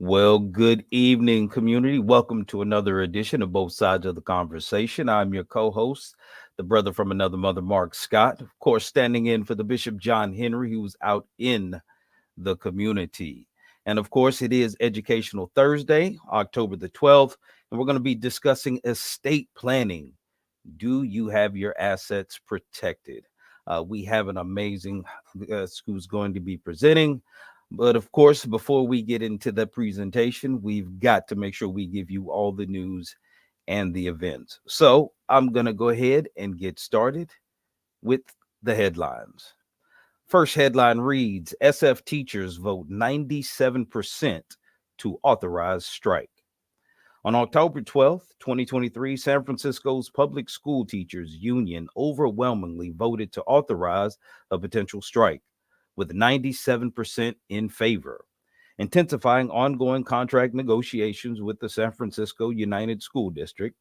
Well, good evening, community. Welcome to another edition of Both Sides of the Conversation. I'm your co host, the brother from another mother, Mark Scott. Of course, standing in for the Bishop John Henry, who's out in the community. And of course, it is Educational Thursday, October the 12th, and we're going to be discussing estate planning. Do you have your assets protected? We have an amazing guest who's going to be presenting. But of course, before we get into the presentation, we've got to make sure we give you all the news and the events. So I'm going to go ahead and get started with the headlines. First headline reads SF teachers vote 97% to authorize strike. On October 12th, 2023, San Francisco's Public School Teachers Union overwhelmingly voted to authorize a potential strike, with 97% in favor, intensifying ongoing contract negotiations with the San Francisco United School District.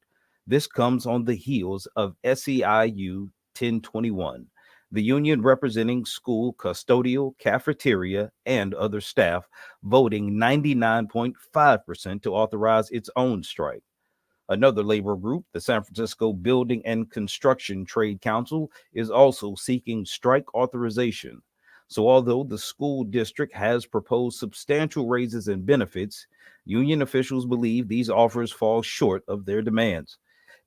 This comes on the heels of SEIU 1021, the union representing school custodial, cafeteria, and other staff, voting 99.5% to authorize its own strike. Another labor group, the San Francisco Building and Construction Trade Council, is also seeking strike authorization. So, although the school district has proposed substantial raises and benefits, union officials believe these offers fall short of their demands.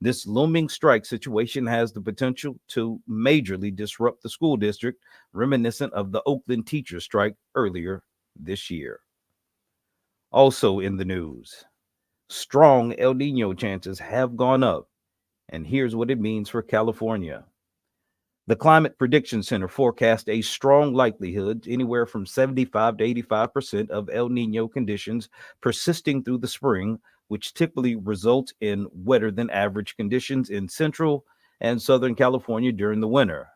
This looming strike situation has the potential to majorly disrupt the school district, reminiscent of the Oakland teacher strike earlier this year. Also in the news, strong El Nino chances have gone up, and here's what it means for California. The Climate Prediction Center forecast a strong likelihood, anywhere from 75 to 85% of El Nino conditions persisting through the spring, which typically results in wetter than average conditions in central and southern California during the winter.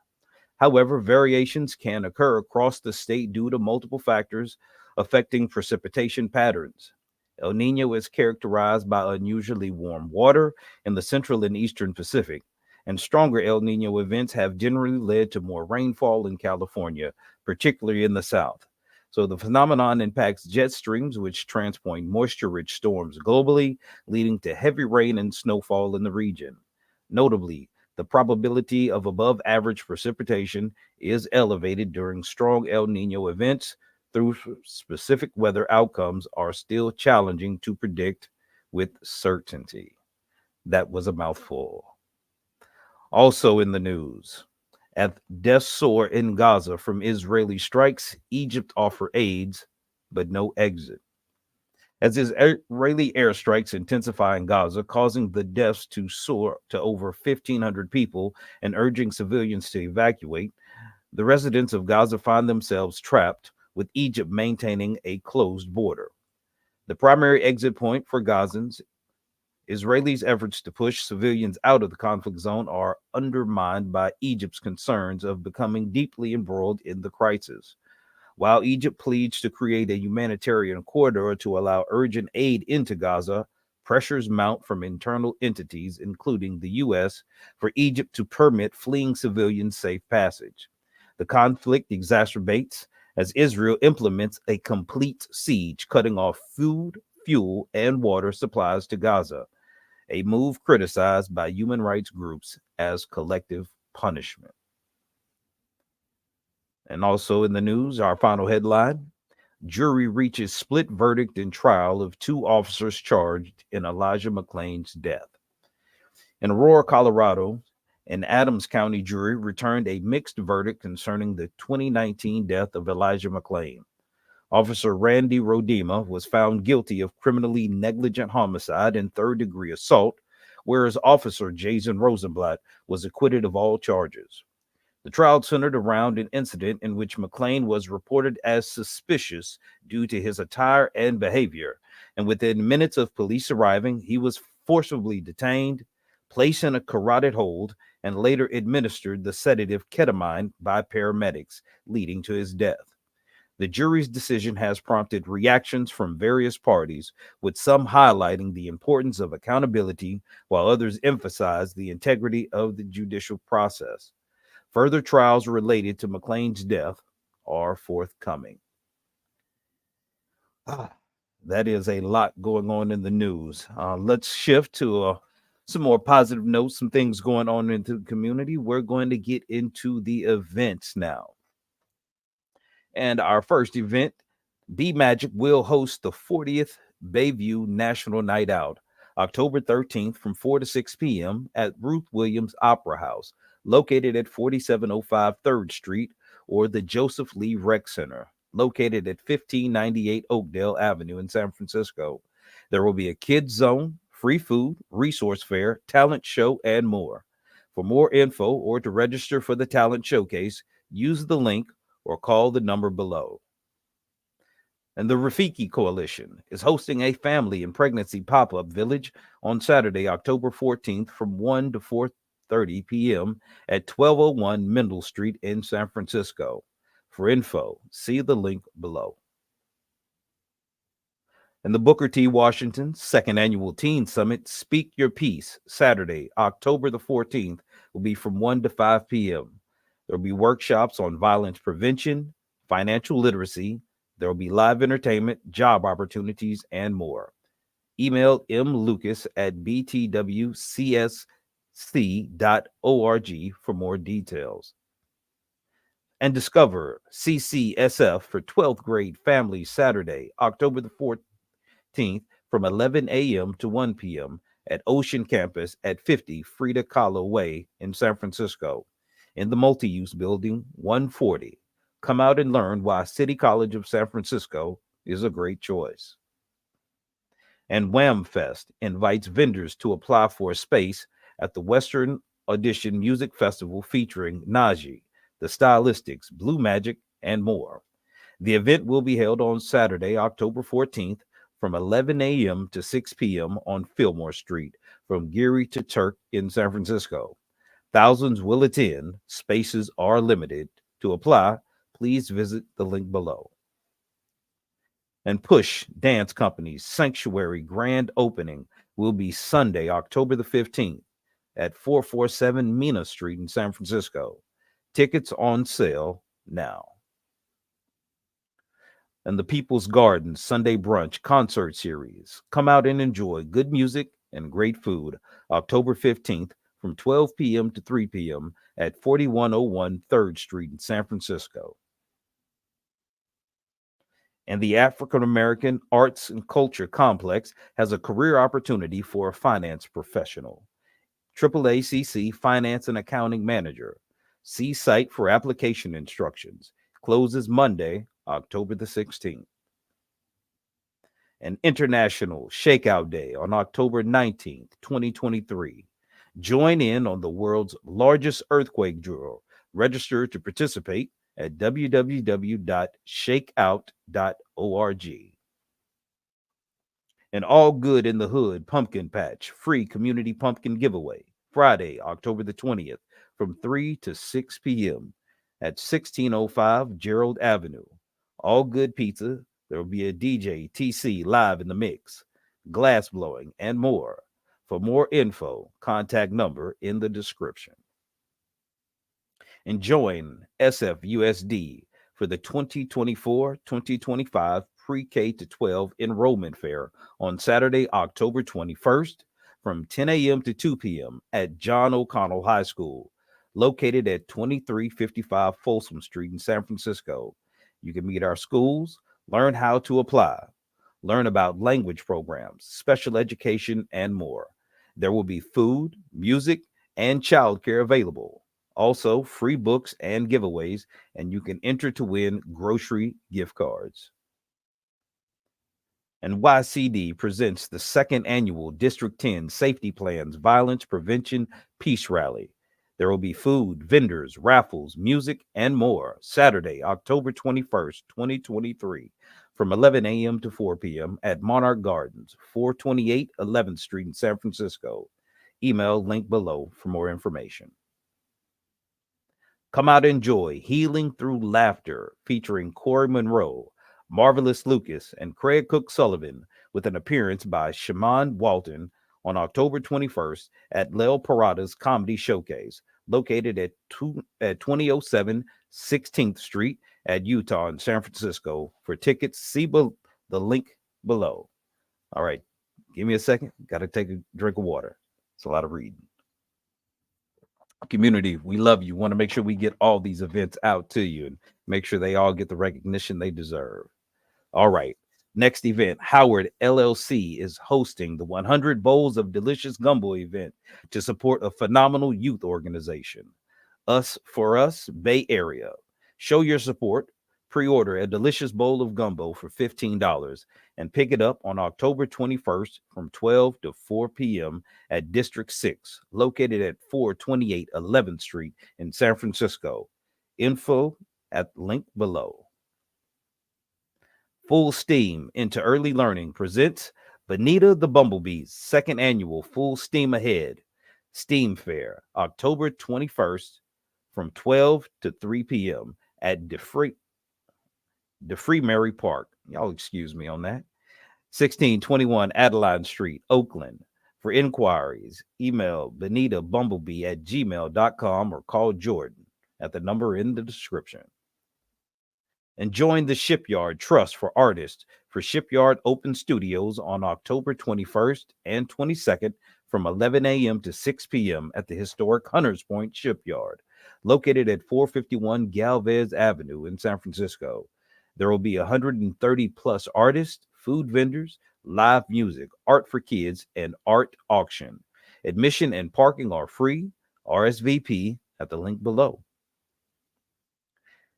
However, variations can occur across the state due to multiple factors affecting precipitation patterns. El Nino is characterized by unusually warm water in the central and eastern Pacific, and stronger El Nino events have generally led to more rainfall in California, particularly in the south. So the phenomenon impacts jet streams, which transport moisture rich storms globally, leading to heavy rain and snowfall in the region. Notably, the probability of above average precipitation is elevated during strong El Nino events, through specific weather outcomes are still challenging to predict with certainty. That was a mouthful. Also in the news, as deaths soar in Gaza from Israeli strikes, Egypt offer aids, but no exit. As Israeli airstrikes intensify in Gaza, causing the deaths to soar to over 1,500 people and urging civilians to evacuate, the residents of Gaza find themselves trapped, with Egypt maintaining a closed border. The primary exit point for Gazans, Israelis' efforts to push civilians out of the conflict zone are undermined by Egypt's concerns of becoming deeply embroiled in the crisis. While Egypt pleads to create a humanitarian corridor to allow urgent aid into Gaza, pressures mount from internal entities, including the U.S., for Egypt to permit fleeing civilians safe passage. The conflict exacerbates as Israel implements a complete siege, cutting off food, fuel, and water supplies to Gaza, a move criticized by human rights groups as collective punishment. And also in the news, our final headline: jury reaches split verdict in trial of two officers charged in Elijah McClain's death. In Aurora, Colorado, an Adams County jury returned a mixed verdict concerning the 2019 death of Elijah McClain. Officer Randy Rodema was found guilty of criminally negligent homicide and third-degree assault, whereas Officer Jason Rosenblatt was acquitted of all charges. The trial centered around an incident in which McClain was reported as suspicious due to his attire and behavior, and within minutes of police arriving, he was forcibly detained, placed in a carotid hold, and later administered the sedative ketamine by paramedics, leading to his death. The jury's decision has prompted reactions from various parties, with some highlighting the importance of accountability, while others emphasize the integrity of the judicial process. Further trials related to McClain's death are forthcoming. Ah, That is a lot going on in the news. Let's shift to some more positive notes, some things going on into the community. We're going to get into the events now. And our first event, B Magic will host the 40th Bayview National Night Out, October 13th from 4 to 6 p.m. at Ruth Williams Opera House, located at 4705 3rd Street, or the Joseph Lee Rec Center, located at 1598 Oakdale Avenue in San Francisco. There will be a kids zone, free food, resource fair, talent show, and more. For more info or to register for the talent showcase, use the link or call the number below. And the Rafiki Coalition is hosting a family and pregnancy pop-up village on Saturday, October 14th from 1 to 4:30 p.m. at 1201 Mendel Street in San Francisco. For info, see the link below. And the Booker T. Washington Second Annual Teen Summit Speak Your Piece, Saturday, October the 14th, will be from 1 to 5 p.m. There will be workshops on violence prevention, financial literacy. There will be live entertainment, job opportunities, and more. Email mlucas at btwcsc.org for more details. And discover CCSF for 12th grade families Saturday, October the 14th from 11 a.m. to 1 p.m. at Ocean Campus at 50 Frida Kahlo Way in San Francisco in the multi-use building 140. Come out and learn why City College of San Francisco is a great choice. And Wham Fest invites vendors to apply for a space at the Western Audition Music Festival featuring Najee, The Stylistics, Blue Magic, and more. The event will be held on Saturday, October 14th from 11 a.m. to 6 p.m. on Fillmore Street from Geary to Turk in San Francisco. Thousands will attend. Spaces are limited. To apply, please visit the link below. And Push Dance Company's Sanctuary grand opening will be Sunday, October the 15th at 447 Mina Street in San Francisco. Tickets on sale now. And the People's Garden Sunday Brunch Concert Series. Come out and enjoy good music and great food October 15th from 12 p.m. to 3 p.m. at 4101 3rd Street in San Francisco. And the African American Arts and Culture Complex has a career opportunity for a finance professional. AAACC Finance and Accounting Manager. See site for application instructions. Closes Monday, October the 16th. An International Shakeout Day on October 19th, 2023. Join in on the world's largest earthquake drill. Register to participate at www.shakeout.org. And All Good in the Hood Pumpkin Patch Free Community Pumpkin Giveaway, Friday, October the 20th, from 3 to 6 p.m. at 1605 Gerald Avenue. All Good Pizza. There will be a DJ TC live in the mix, glass blowing, and more. For more info, contact number in the description. And join SFUSD for the 2024-2025 Pre-K to 12 Enrollment Fair on Saturday, October 21st from 10 a.m. to 2 p.m. at John O'Connell High School, located at 2355 Folsom Street in San Francisco. You can meet our schools, learn how to apply, learn about language programs, special education, and more. There will be food, music, and childcare available. Also, free books and giveaways, and you can enter to win grocery gift cards. And YCD presents the second annual District 10 Safety Plans Violence Prevention Peace Rally. There will be food, vendors, raffles, music, and more. Saturday, October 21st, 2023, from 11 a.m. to 4 p.m. at Monarch Gardens, 428 11th Street in San Francisco. Email link below for more information. Come out and enjoy Healing Through Laughter featuring Corey Monroe, Marvelous Lucas, and Craig Cook Sullivan with an appearance by Shaman Walton on October 21st at Lel Parada's Comedy Showcase, located at 2007 16th Street at Utah in San Francisco. For tickets, see the link below. All right, give me a second. Got to take a drink of water. It's a lot of reading. Community, we love you. Want to make sure we get all these events out to you and make sure they all get the recognition they deserve. All right. Next event, Howard LLC is hosting the 100 Bowls of Delicious Gumbo event to support a phenomenal youth organization. Us for Us Bay Area. Show your support. Pre-order a delicious bowl of gumbo for $15 and pick it up on October 21st from 12 to 4 p.m. at District 6, located at 428 11th Street in San Francisco. Info at link below. Full Steam into Early Learning presents Bonita the Bumblebee's second annual Full Steam Ahead STEAM Fair, October 21st from 12 to 3 p.m. at DeFree Mary Park. Y'all excuse me on that. 1621 Adeline Street, Oakland. For inquiries, email bumblebee@gmail.com or call Jordan at the number in the description. And join the Shipyard Trust for Artists for Shipyard Open Studios on October 21st and 22nd from 11 a.m. to 6 p.m. at the historic Hunters Point Shipyard, located at 451 Galvez Avenue in San Francisco. There will be 130 plus artists, food vendors, live music, art for kids, and art auction. Admission and parking are free. RSVP at the link below.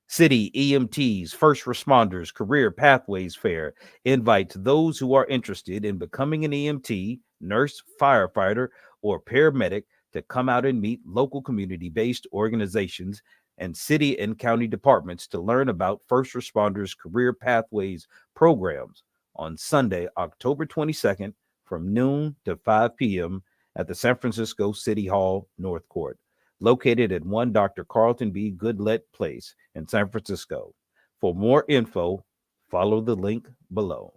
City EMT's First Responders Career Pathways Fair invites those who are interested in becoming an EMT, nurse, firefighter, or paramedic to come out and meet local community-based organizations and city and county departments to learn about First Responders Career Pathways programs on Sunday, October 22nd from noon to 5 p.m. at the San Francisco City Hall North Court, located at 1 Dr. Carlton B. Goodlett Place in San Francisco. For more info, follow the link below.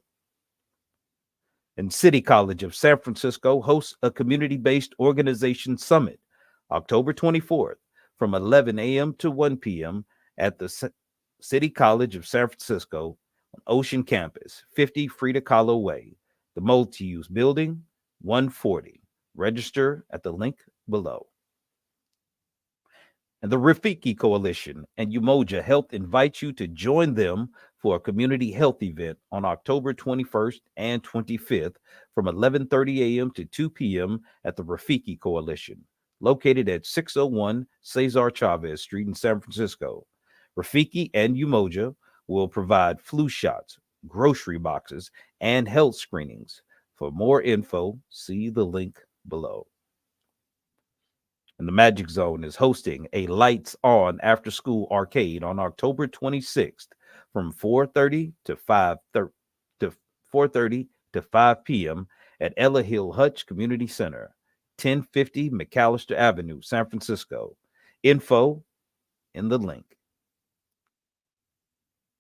And City College of San Francisco hosts a community-based organization summit October 24th from 11 a.m. to 1 p.m. at the City College of San Francisco on Ocean Campus, 50 Frida Kahlo Way, the multi-use building, 140. Register at the link below. And the Rafiki Coalition and Umoja Health invite you to join them for a community health event on October 21st and 25th from 11:30 a.m. to 2 p.m. at the Rafiki Coalition, located at 601 Cesar Chavez Street in San Francisco. Rafiki and Umoja will provide flu shots, grocery boxes, and health screenings. For more info, see the link below. And the Magic Zone is hosting a lights on after school arcade on October 26th from 4:30 to 5 p.m. at Ella Hill Hutch Community Center, 1050 McAllister Avenue, San Francisco. Info in the link.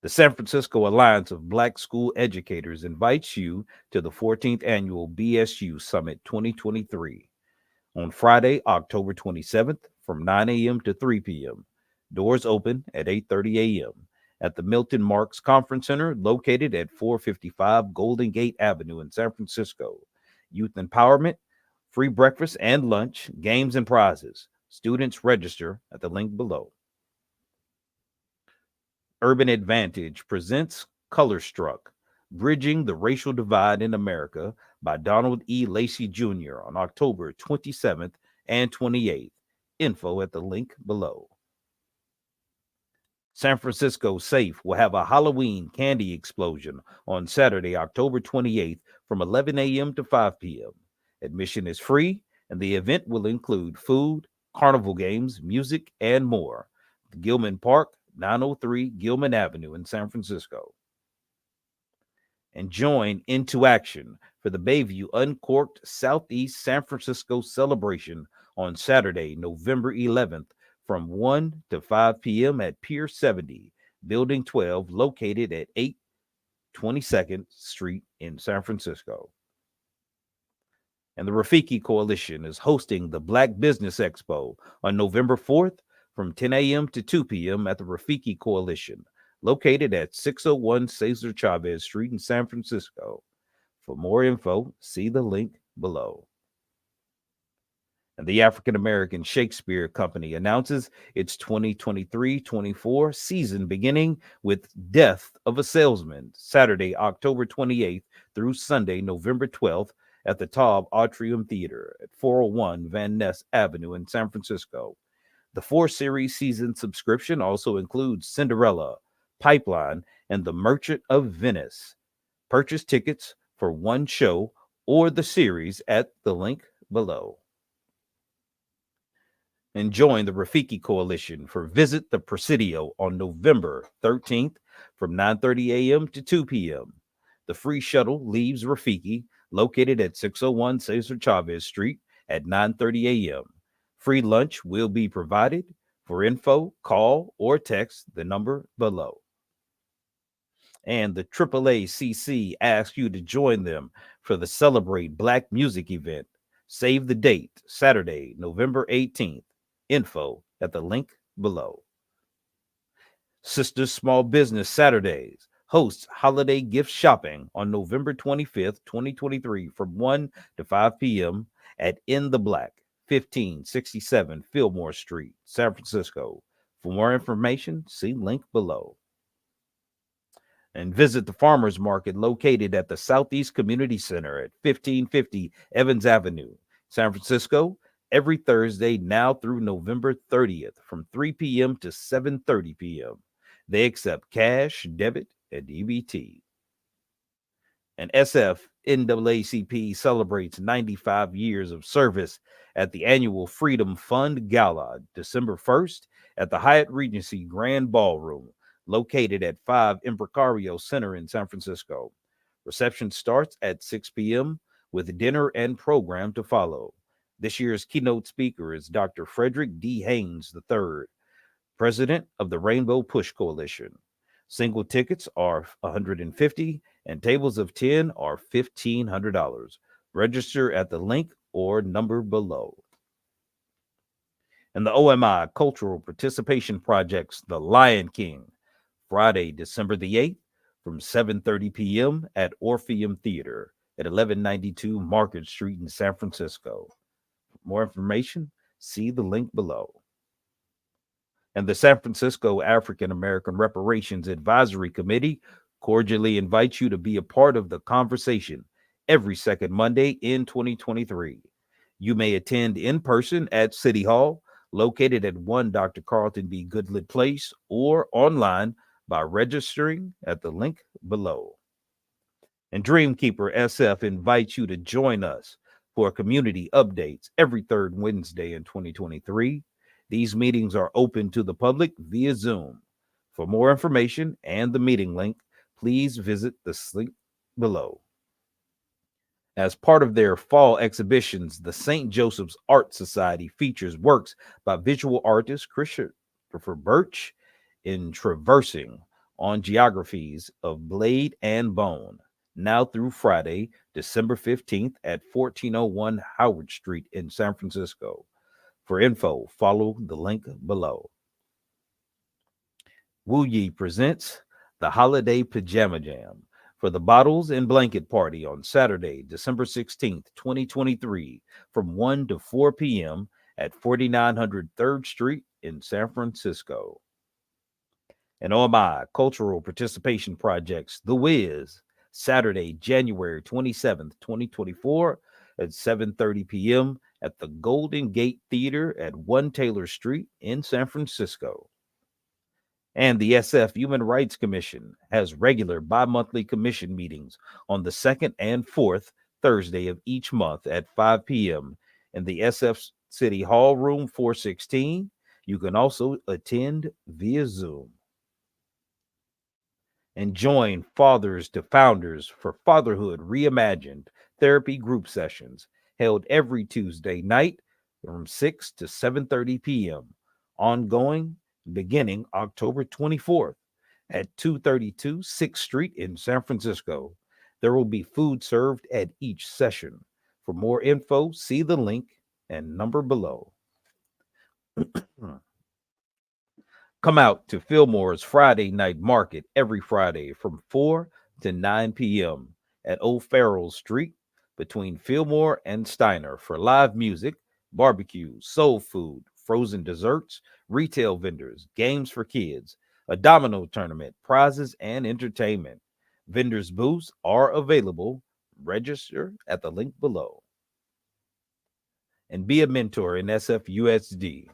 The San Francisco Alliance of Black School Educators invites you to the 14th annual BSU Summit 2023. On Friday, October 27th from 9 a.m. to 3 p.m. Doors open at 8:30 a.m. at the Milton Marks Conference Center located at 455 Golden Gate Avenue in San Francisco. Youth empowerment, free breakfast and lunch, games and prizes. Students register at the link below. Urban Advantage presents Color Struck, Bridging the Racial Divide in America by Donald E. Lacey Jr. on October 27th and 28th. Info at the link below. San Francisco Safe will have a Halloween candy explosion on Saturday, October 28th from 11 a.m. to 5 p.m. Admission is free, and the event will include food, carnival games, music, and more. Gilman Park, 903 Gilman Avenue in San Francisco. And join Into Action for the Bayview Uncorked Southeast San Francisco celebration on Saturday, November 11th from 1 to 5 p.m. at Pier 70, Building 12, located at 822nd Street in San Francisco. And the Rafiki Coalition is hosting the Black Business Expo on November 4th from 10 a.m. to 2 p.m. at the Rafiki Coalition, located at 601 Cesar Chavez Street in San Francisco. For more info, see the link below. And the African American Shakespeare Company announces its 2023-24 season beginning with Death of a Salesman, Saturday, October 28th through Sunday, November 12th at the Taub Atrium Theater at 401 Van Ness Avenue in San Francisco. The four-series season subscription also includes Cinderella, Pipeline, and The Merchant of Venice. Purchase tickets for one show or the series at the link below. And join the Rafiki Coalition for Visit the Presidio on November 13th from 9:30 a.m. to 2 p.m. The free shuttle leaves Rafiki, located at 601 Cesar Chavez Street, at 9:30 a.m. Free lunch will be provided. For info, call or text the number below. And the AAACC asks you to join them for the Celebrate Black Music event. Save the date, Saturday, November 18th. Info at the link below. Sisters Small Business Saturdays hosts holiday gift shopping on November 25th, 2023 from 1 to 5 p.m. at In the Black, 1567 Fillmore Street, San Francisco. For more information, see link below. And visit the farmers market located at the Southeast Community Center at 1550 Evans Avenue, San Francisco, every Thursday now through November 30th from 3 p.m. to 7:30 p.m. They accept cash, debit, and EBT. And NAACP celebrates 95 years of service at the annual Freedom Fund Gala, December 1st at the Hyatt Regency Grand Ballroom, located at 5 Imprecario Center in San Francisco. Reception starts at 6 p.m. with dinner and program to follow. This year's keynote speaker is Dr. Frederick D. Haynes III, president of the Rainbow Push Coalition. Single tickets are $150 and tables of 10 are $1,500. Register at the link or number below. And the OMI Cultural Participation Project's The Lion King, Friday, December the 8th from 7:30 p.m. at Orpheum Theater at 1192 Market Street in San Francisco. For more information, see the link below. And the San Francisco African American Reparations Advisory Committee cordially invites you to be a part of the conversation every second Monday in 2023. You may attend in person at City Hall, located at 1 Dr. Carlton B. Goodlett Place, or online by registering at the link below. And Dreamkeeper SF invites you to join us for community updates every third Wednesday in 2023. These meetings are open to the public via Zoom. For more information and the meeting link, please visit the link below. As part of their fall exhibitions, the St. Joseph's Art Society features works by visual artist Christopher Birch in traversing on geographies of blade and bone, now through Friday, December 15th at 1401 Howard Street in San Francisco. For info, follow the link below. Wu Yi presents the Holiday Pajama Jam for the Bottles and Blanket Party on Saturday, December 16th, 2023, from 1 to 4 p.m. at 4900 3rd Street in San Francisco. And OMI Cultural Participation Projects, The Wiz, Saturday, January 27th, 2024 at 7:30 p.m. at the Golden Gate Theater at 1 Taylor Street in San Francisco. And the SF Human Rights Commission has regular bi-monthly commission meetings on the second and fourth Thursday of each month at 5 p.m. in the SF City Hall Room 416. You can also attend via Zoom. And join Fathers to Founders for Fatherhood Reimagined therapy group sessions held every Tuesday night from 6 to 7:30 p.m. ongoing beginning October 24th at 232 6th Street in San Francisco. There will be food served at each session. For more info, see the link and number below. Come out to Fillmore's Friday night market every Friday from 4 to 9 p.m. at Old Farrell Street between Fillmore and Steiner for live music, barbecues, soul food, frozen desserts, retail vendors, games for kids, a domino tournament, prizes, and entertainment. Vendors' booths are available. Register at the link below and be a mentor in SFUSD.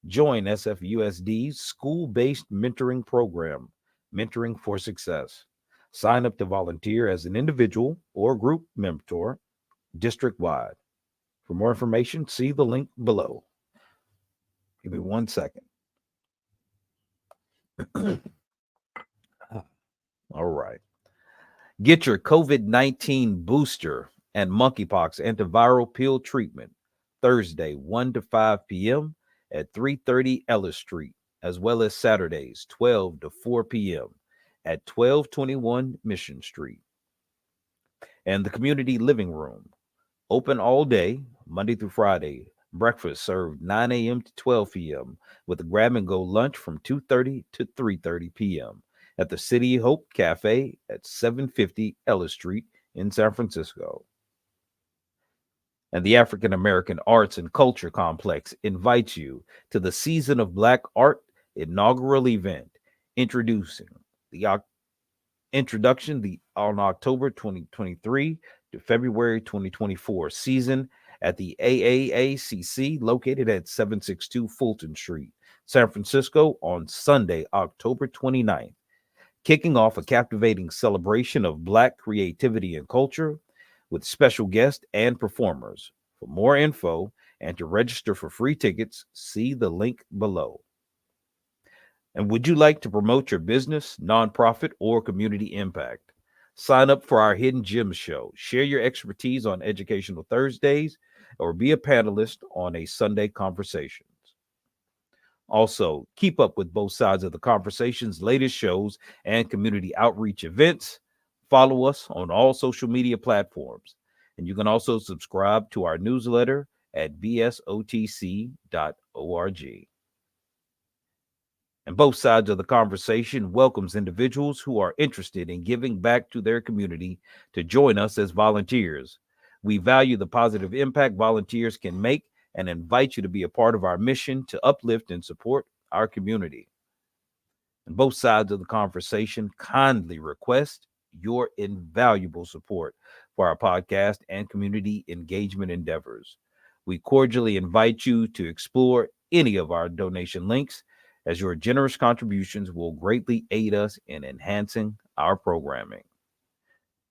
Join SFUSD's school based mentoring program, Mentoring for Success. Sign up to volunteer as an individual or group mentor district wide. For more information, see the link below. Give me 1 second. All right. Get your COVID-19 booster and monkeypox antiviral pill treatment Thursday, 1 to 5 p.m. at 330 Ellis Street, as well as Saturdays, 12 to 4 p.m. at 1221 Mission Street. And the community living room, open all day, Monday through Friday. Breakfast served 9 a.m. to 12 p.m. with a grab and go lunch from 2:30 to 3:30 p.m. at the City Hope Cafe at 750 Ellis Street in San Francisco. And the African American Arts and Culture Complex invites you to the Season of Black Art inaugural event, introducing the introduction on October 2023 to February 2024 season at the AAACC located at 762 Fulton Street, San Francisco on Sunday, October 29th, kicking off a captivating celebration of Black creativity and culture with special guests and performers. For more info and to register for free tickets, see the link below. And would you like to promote your business, nonprofit, or community impact? Sign up for our Hidden Gems show. Share your expertise on Educational Thursdays or be a panelist on a Sunday Conversations. Also, keep up with both sides of the conversation's latest shows and community outreach events. Follow us on all social media platforms. And you can also subscribe to our newsletter at bsotc.org. And both sides of the conversation welcomes individuals who are interested in giving back to their community to join us as volunteers. We value the positive impact volunteers can make and invite you to be a part of our mission to uplift and support our community. And both sides of the conversation kindly request your invaluable support for our podcast and community engagement endeavors. We cordially invite you to explore any of our donation links, as your generous contributions will greatly aid us in enhancing our programming.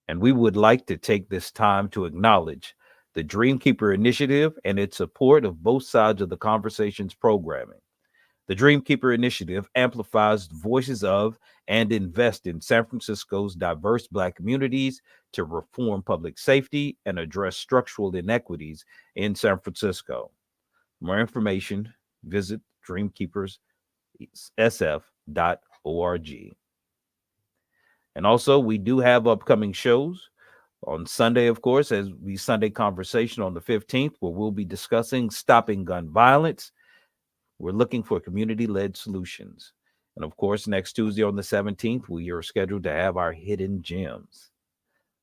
And we would like to take this time to acknowledge the Dreamkeeper Initiative and its support of both sides of the conversation's programming. The Dreamkeeper Initiative amplifies the voices of and invests in San Francisco's diverse Black communities to reform public safety and address structural inequities in San Francisco. For more information, visit dreamkeeperssf.org. And also, we do have upcoming shows on Sunday, of course, as the Sunday Conversation on the 15th, where we'll be discussing stopping gun violence. We're looking for community led solutions. And of course, next Tuesday on the 17th, we are scheduled to have our Hidden Gems.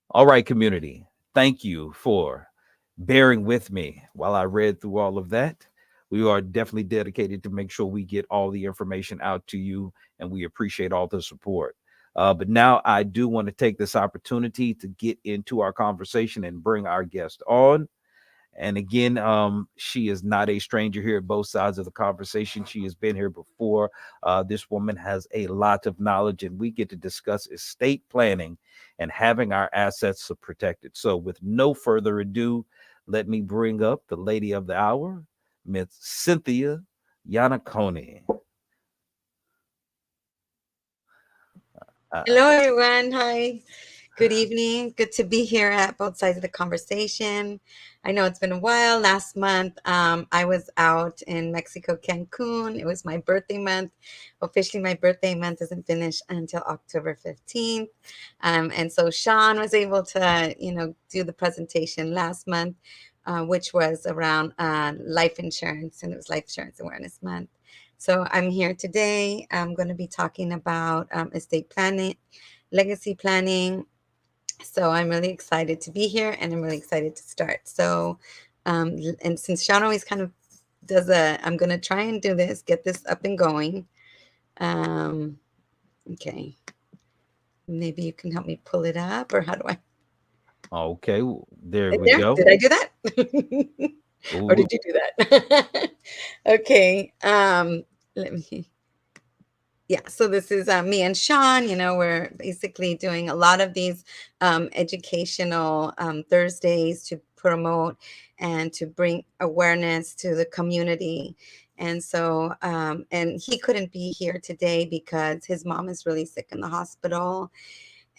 All right, community, thank you for bearing with me while I read through all of that. We are definitely dedicated to make sure we get all the information out to you, and we appreciate all the support. But now I do want to take this opportunity to get into our conversation and bring our guest on. And again, she is not a stranger here at both sides of the conversation. She has been here before. This woman has a lot of knowledge, and we get to discuss estate planning and having our assets protected. So, with no further ado, let me bring up the lady of the hour, Miss Cynthia Yannacone. Hello, everyone. Hi. Good evening. Good to be here at both sides of the conversation. I know it's been a while. Last month, I was out in Mexico, Cancun. It was my birthday month. Officially, my birthday month doesn't finish until October 15th. And so Sean was able to, do the presentation last month, which was around life insurance, and it was Life Insurance Awareness Month. So I'm here today. I'm going to be talking about estate planning, legacy planning, So I'm really excited to be here, and I'm really excited to start. So, and since Sean always kind of does I'm going to try and do this, get this up and going. Um, okay. Maybe you can help me pull it up, or how do I? Okay, there we There, go. did I do that? Or Ooh, did you do that? Okay. Let me. Yeah, so this is me and Sean. We're basically doing a lot of these educational Thursdays to promote and to bring awareness to the community. And so, and he couldn't be here today because his mom is really sick in the hospital.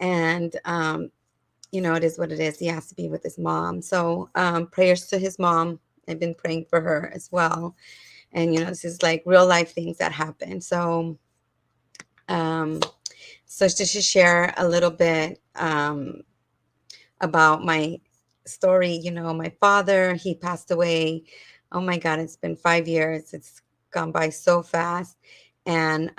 And, it is what it is. He has to be with his mom. So, prayers to his mom. I've been praying for her as well. And, this is like real life things that happen. Um, so just to share a little bit about my story, my father, he passed away. Oh my God, it's been 5 years. It's gone by so fast. And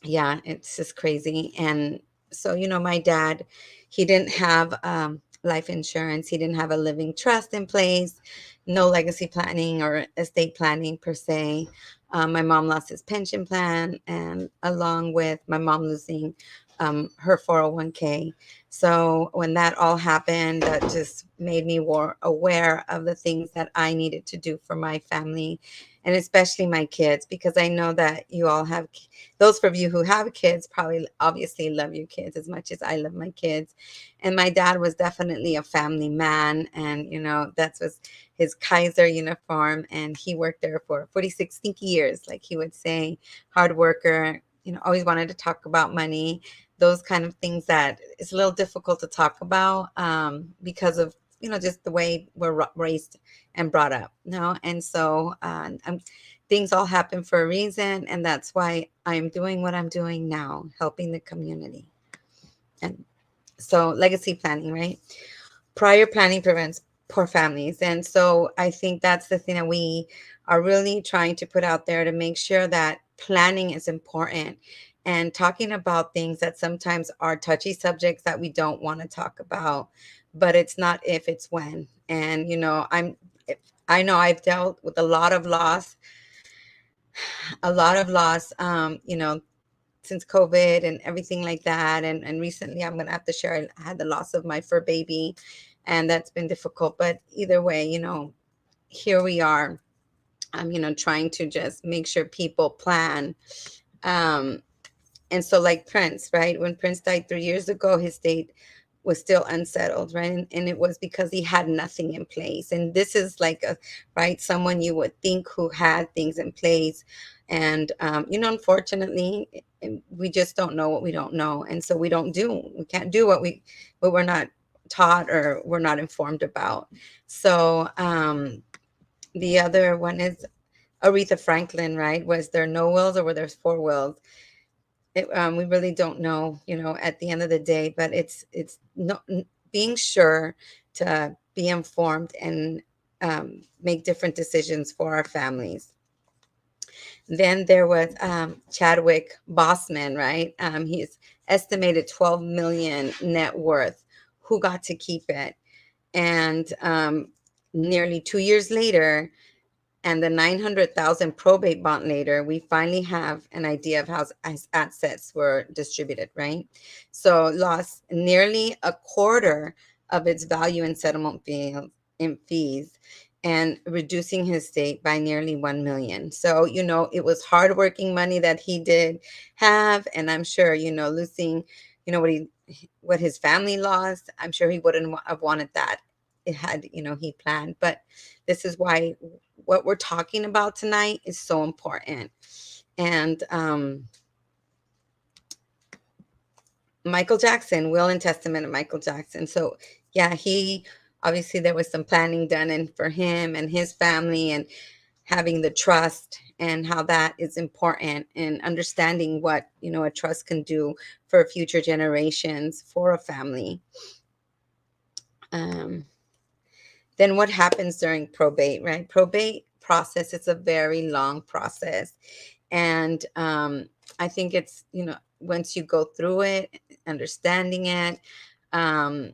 yeah, it's just crazy. And so, my dad, he didn't have life insurance. He didn't have a living trust in place, no legacy planning or estate planning per se. My mom lost his pension plan, and along with my mom losing her 401k. So when that all happened, that just made me more aware of the things that I needed to do for my family, and especially my kids, because I know that you all have those of you who have kids probably obviously love your kids as much as I love my kids. And my dad was definitely a family man. And, that was his Kaiser uniform. And he worked there for 46 stinky years, like he would say, hard worker, always wanted to talk about money, those kind of things that it's a little difficult to talk about because of, just the way we're raised and brought up, And so things all happen for a reason, and that's why I'm doing what I'm doing now, helping the community. And so legacy planning, right? Prior planning prevents poor families. And so I think that's the thing that we are really trying to put out there, to make sure that planning is important, and talking about things that sometimes are touchy subjects that we don't want to talk about, but it's not if, it's when. And I know I've dealt with a lot of loss, since COVID and everything like that. And recently, I'm going to have to share, I had the loss of my fur baby, and that's been difficult. But either way, here we are, trying to just make sure people plan. Um, and so, like Prince, right? When Prince died 3 years ago, his state was still unsettled, right? And it was because he had nothing in place. And this is like right, someone you would think who had things in place. And, unfortunately, we just don't know what we don't know. And so we can't do what we're not taught or we're not informed about. So, the other one is Aretha Franklin, right? Was there no wills, or were there four wills? We really don't know, at the end of the day, but it's not being sure to be informed and make different decisions for our families. Then there was Chadwick Boseman, right? He's estimated 12 million net worth. Who got to keep it? And nearly 2 years later, and the 900,000 probate bond later, we finally have an idea of how assets were distributed, right? So lost nearly a quarter of its value in settlement fees, and reducing his estate by nearly 1 million. So, it was hardworking money that he did have. And I'm sure, losing, what his family lost, I'm sure he wouldn't have wanted that. It had, he planned. But this is why what we're talking about tonight is so important. And Michael Jackson, will and testament of Michael Jackson. So yeah, he obviously, there was some planning done in for him and his family, and having the trust, and how that is important, and understanding what a trust can do for future generations for a family. Um, then what happens during probate, right? Probate process is a very long process. And I think it's, once you go through it, understanding it, Um,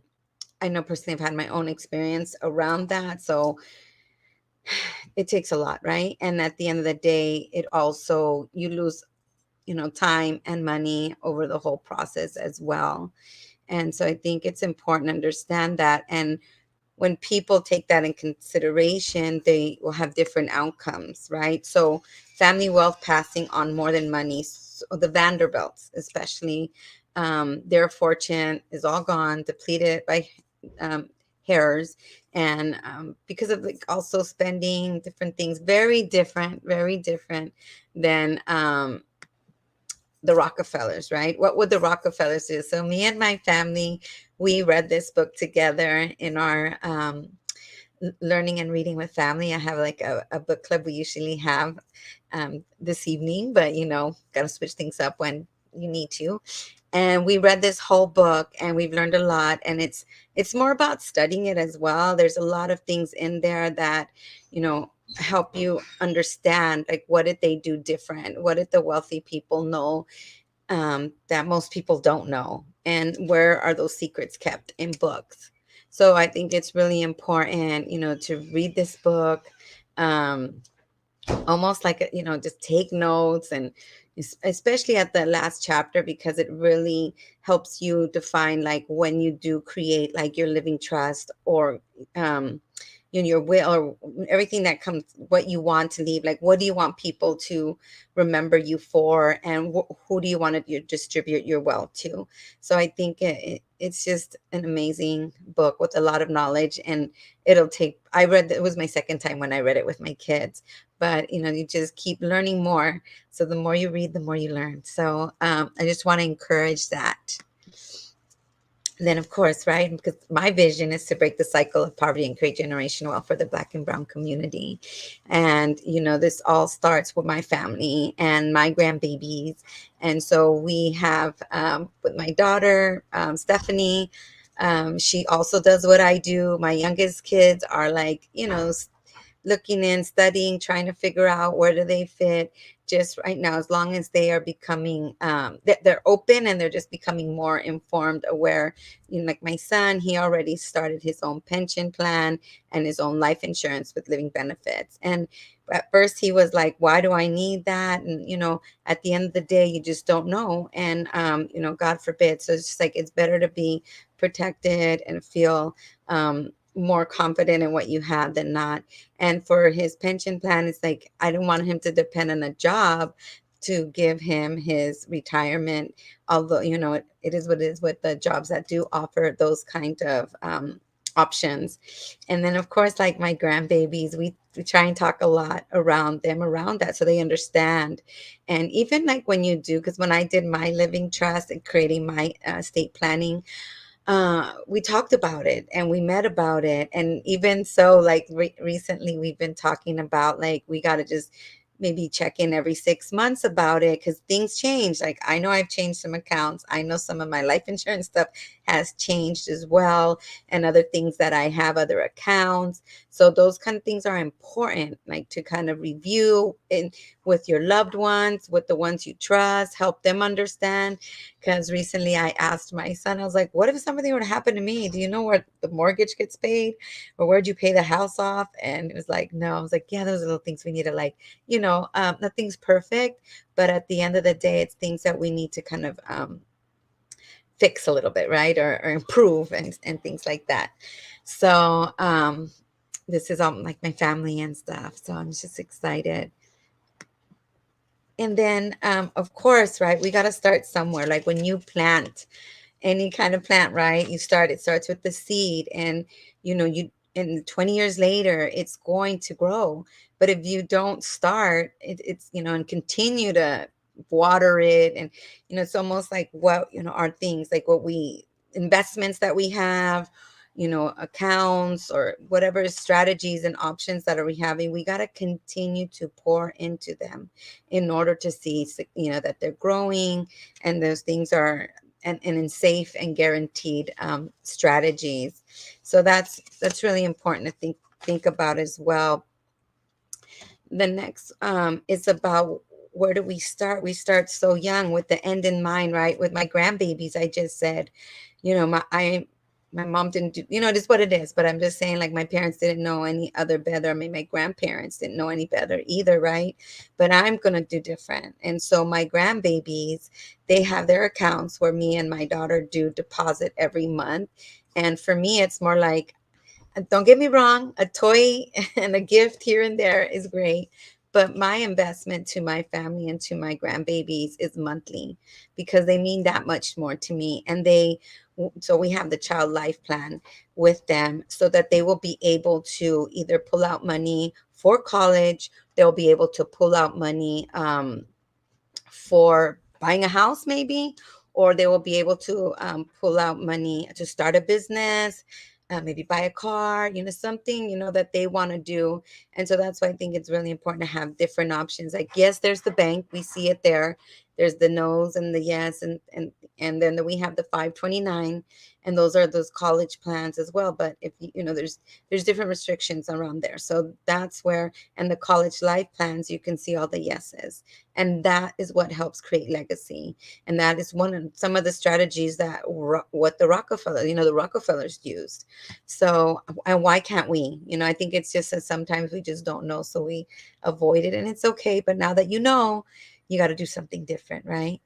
I know personally I've had my own experience around that. So it takes a lot, right? And at the end of the day, it also, you lose, time and money over the whole process as well. And so I think it's important to understand that. And when people take that in consideration, they will have different outcomes, right? So, family wealth passing on more than money. So the Vanderbilts, especially, their fortune is all gone, depleted by um, heirs, and because of like also spending different things, very different than the Rockefellers, right? What would the Rockefellers do? So me and my family, we read this book together in our learning and reading with family. I have like a book club we usually have this evening, but got to switch things up when you need to. And we read this whole book and we've learned a lot, and it's more about studying it as well. There's a lot of things in there that help you understand, like, what did they do different, what did the wealthy people know that most people don't know, and where are those secrets kept in books. So I think it's really important, to read this book, um, almost like just take notes, and especially at the last chapter, because it really helps you define, like, when you do create like your living trust, or um your will, or everything that comes, what you want to leave, like what do you want people to remember you for, and who do you want to distribute your wealth to. So I think it's just an amazing book with a lot of knowledge, and I read it was my second time when I read it with my kids, but you just keep learning more. So the more you read, the more you learn. So I just want to encourage that. Then, of course, right, because my vision is to break the cycle of poverty and create generational wealth for the Black and Brown community. And this all starts with my family and my grandbabies. And so we have, with my daughter, Stephanie, she also does what I do. My youngest kids are like, looking in, studying, trying to figure out where do they fit. Just right now, as long as they are becoming, they're open, and they're just becoming more informed, aware. Like my son, he already started his own pension plan and his own life insurance with living benefits. And at first he was like, why do I need that? And at the end of the day, you just don't know. And God forbid. So it's just like, it's better to be protected and feel more confident in what you have than not. And for his pension plan, it's like, I don't want him to depend on a job to give him his retirement. Although, it is what it is with the jobs that do offer those kind of options. And then, of course, like my grandbabies, we try and talk a lot around them, around that, so they understand. And even like when you do, because when I did my living trust and creating my estate planning, we talked about it and we met about it. And even so, like recently we've been talking about, like, we got to just maybe check in every 6 months about it, because things change. Like, I know I've changed some accounts, I know some of my life insurance stuff has changed as well, and other things that I have, other accounts. So those kind of things are important, like to kind of review in with your loved ones, with the ones you trust, help them understand. Because recently I asked my son, I was like, what if something were to happen to me? Do you know where the mortgage gets paid? Or where'd you pay the house off? And it was like, no. I was like, yeah, those are little things we need to, like, nothing's perfect. But at the end of the day, it's things that we need to kind of fix a little bit, right? Or improve, and things like that. So this is all like my family and stuff. So I'm just excited. And then, of course, right, we got to start somewhere. Like when you plant any kind of plant, right? It starts with the seed, and you and 20 years later it's going to grow. But if you don't start it, it's and continue to water it, and it's almost like what our things, like what we investments that we have, accounts, or whatever strategies and options that are we having, we got to continue to pour into them in order to see that they're growing, and those things are and in safe and guaranteed strategies. So that's really important to think about as well. The next is about, where do we start? We start so young with the end in mind, right? With my grandbabies, I just said, My mom didn't do, it is what it is, but I'm just saying, like, my parents didn't know any other better. I mean, my grandparents didn't know any better either, right? But I'm going to do different. And so my grandbabies, they have their accounts where me and my daughter do deposit every month. And for me, it's more like, don't get me wrong, a toy and a gift here and there is great. But my investment to my family and to my grandbabies is monthly because they mean that much more to me. So we have the child life plan with them so that they will be able to either pull out money for college, they'll be able to pull out money for buying a house, maybe, or they will be able to pull out money to start a business, maybe buy a car, something, that they want to do. And so that's why I think it's really important to have different options. Like, yes, there's the bank, we see it there. There's the no's and the yes, and then we have the 529, and those are those college plans as well. But if there's different restrictions around there. So that's where, and the college life plans, you can see all the yeses, and that is what helps create legacy. And that is one of some of the strategies that what the Rockefellers used. So, and why can't we? I think it's just that sometimes we just don't know, so we avoid it, and it's okay. But now that you got to do something different, right?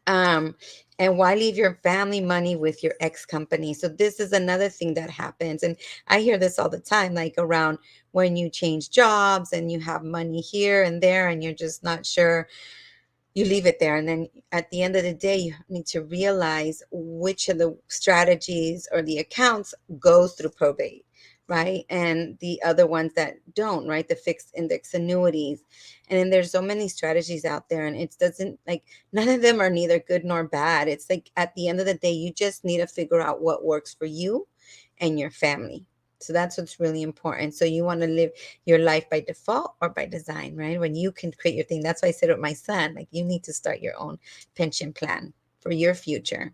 um and why leave your family money with your ex company? So this is another thing that happens, and I hear this all the time, like around when you change jobs and you have money here and there and you're just not sure, you leave it there. And then at the end of the day, you need to realize which of the strategies or the accounts goes through probate, right? And the other ones that don't, right? The fixed index annuities. And then there's so many strategies out there, and it doesn't, like, none of them are neither good nor bad. It's like at the end of the day, you just need to figure out what works for you and your family. So that's what's really important. So you want to live your life by default or by design, right? When you can create your thing. That's why I said with my son, like, you need to start your own pension plan for your future.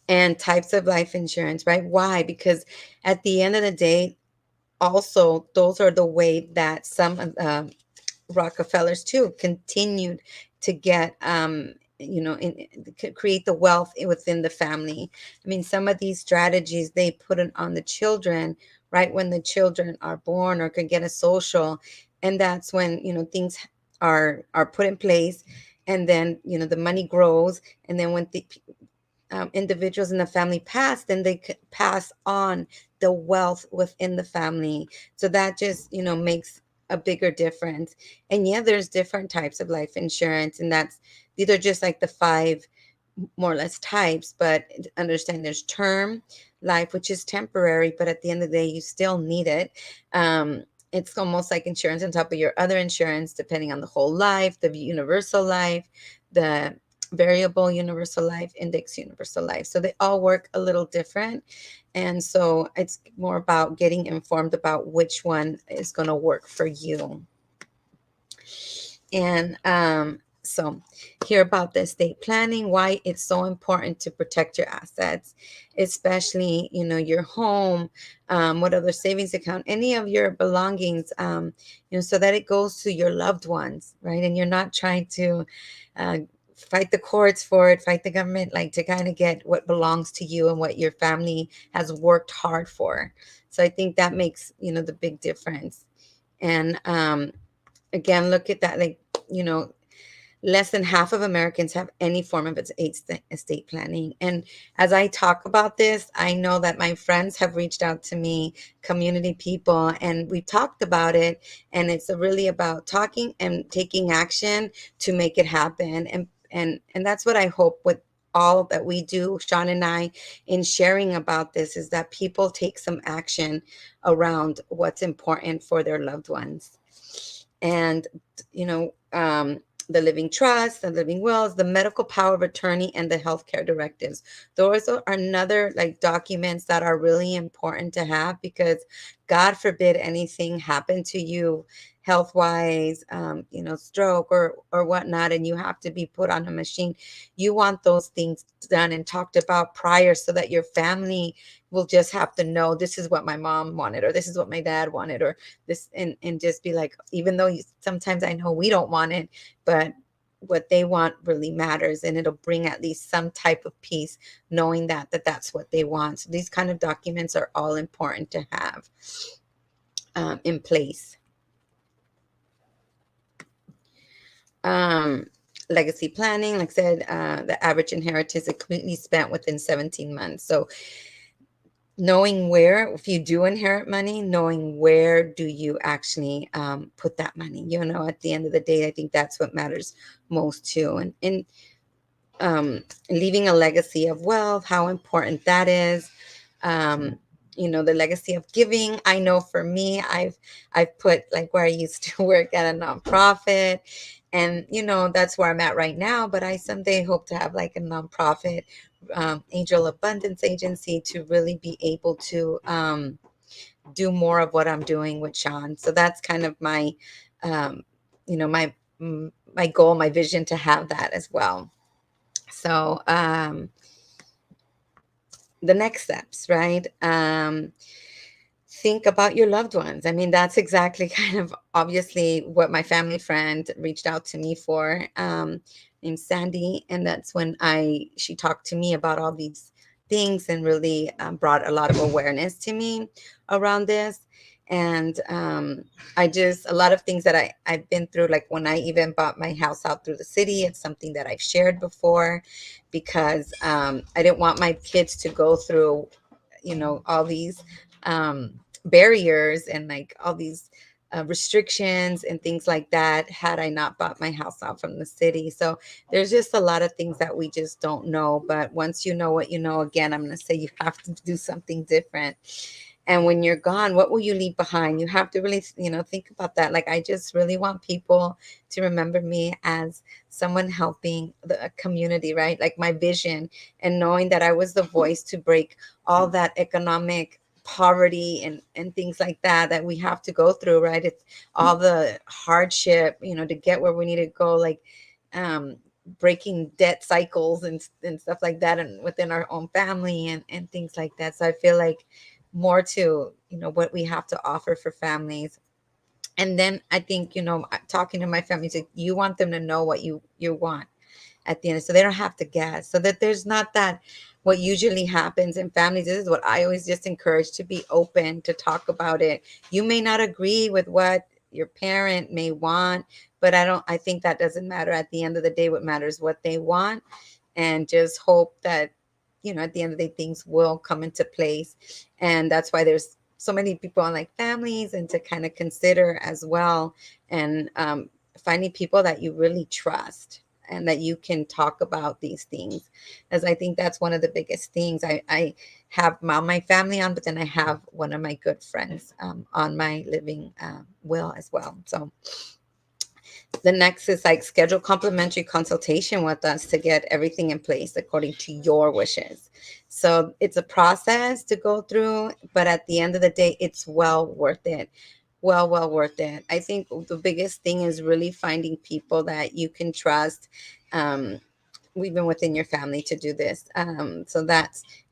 And types of life insurance, right? Why? Because at the end of the day, also, those are the way that some of Rockefellers too continued to get create the wealth within the family. I mean, some of these strategies they put it on the children right when the children are born or could get a social, and that's when things are put in place, and then the money grows, and then when the individuals in the family pass, then they could pass on the wealth within the family. So that just, makes a bigger difference. And yeah, there's different types of life insurance, and these are just like the five more or less types, but understand there's term life, which is temporary, but at the end of the day, you still need it. It's almost like insurance on top of your other insurance, depending on the whole life, the universal life, the variable universal life, index universal life. So they all work a little different. And so it's more about getting informed about which one is going to work for you. And so hear about the estate planning, why it's so important to protect your assets, especially, your home, what other savings account, any of your belongings, so that it goes to your loved ones, right? And you're not trying to fight the courts for it, fight the government, like to kind of get what belongs to you and what your family has worked hard for. So I think that makes, the big difference. And again, look at that, like, you know, less than half of Americans have any form of estate planning. And as I talk about this, I know that my friends have reached out to me, community people, and we talked about it. And it's really about talking and taking action to make it happen. And that's what I hope with all that we do, Sean and I, in sharing about this, is that people take some action around what's important for their loved ones. And, you know, the living trust, the living wills, the medical power of attorney, and the healthcare directives. Those are another like documents that are really important to have, because God forbid anything happen to you health wise, stroke or whatnot, and you have to be put on a machine. You want those things done and talked about prior, so that your family will just have to know, this is what my mom wanted, or this is what my dad wanted, or this, and just be like, even though sometimes I know we don't want it, but what they want really matters, and it'll bring at least some type of peace knowing that's what they want. So these kind of documents are all important to have in place. um, Legacy planning, like I said, the average inheritance is completely spent within 17 months. So knowing where, if you do inherit money, knowing where do you actually put that money, at the end of the day, I think that's what matters most too. And leaving a legacy of wealth, how important that is. um, the legacy of giving. I know for me, I've put, like, where I used to work at a nonprofit, and that's where I'm at right now, but I someday hope to have like a nonprofit, angel abundance agency, to really be able to do more of what I'm doing with Sean. So that's kind of my um, my goal, my vision, to have that as well. So the next steps, right? Think about your loved ones. I mean, that's exactly kind of obviously what my family friend reached out to me for, named Sandy. And that's when she talked to me about all these things, and really brought a lot of awareness to me around this. And a lot of things that I've been through, like when I even bought my house out through the city, it's something that I've shared before, because I didn't want my kids to go through, all these barriers, and like all these restrictions and things like that, had I not bought my house out from the city. So there's just a lot of things that we just don't know. But once you know what you know, again, I'm going to say you have to do something different. And when you're gone, what will you leave behind? You have to really, think about that. Like, I just really want people to remember me as someone helping the community, right? Like my vision, and knowing that I was the voice to break all that economic poverty and things like that we have to go through, right? It's all the hardship, to get where we need to go, like um breaking debt cycles and stuff like that, and within our own family and things like that. So I feel like more to, what we have to offer for families. And then I think, talking to my family, like, you want them to know what you want at the end, so they don't have to guess, so that there's not that, what usually happens in families. This is what I always just encourage: to be open, to talk about it. You may not agree with what your parent may want, but I think that doesn't matter. At the end of the day, what matters is what they want, and just hope that, at the end of the day, things will come into place. And that's why there's so many people on, like, families, and to kind of consider as well. And finding people that you really trust, and that you can talk about these things, as I think that's one of the biggest things. I have my family on, but then I have one of my good friends on my living will as well. So the next is, like, schedule complimentary consultation with us to get everything in place according to your wishes. So it's a process to go through, but at the end of the day, it's well worth it. Well worth it. I think the biggest thing is really finding people that you can trust, um, even within your family, to do this. And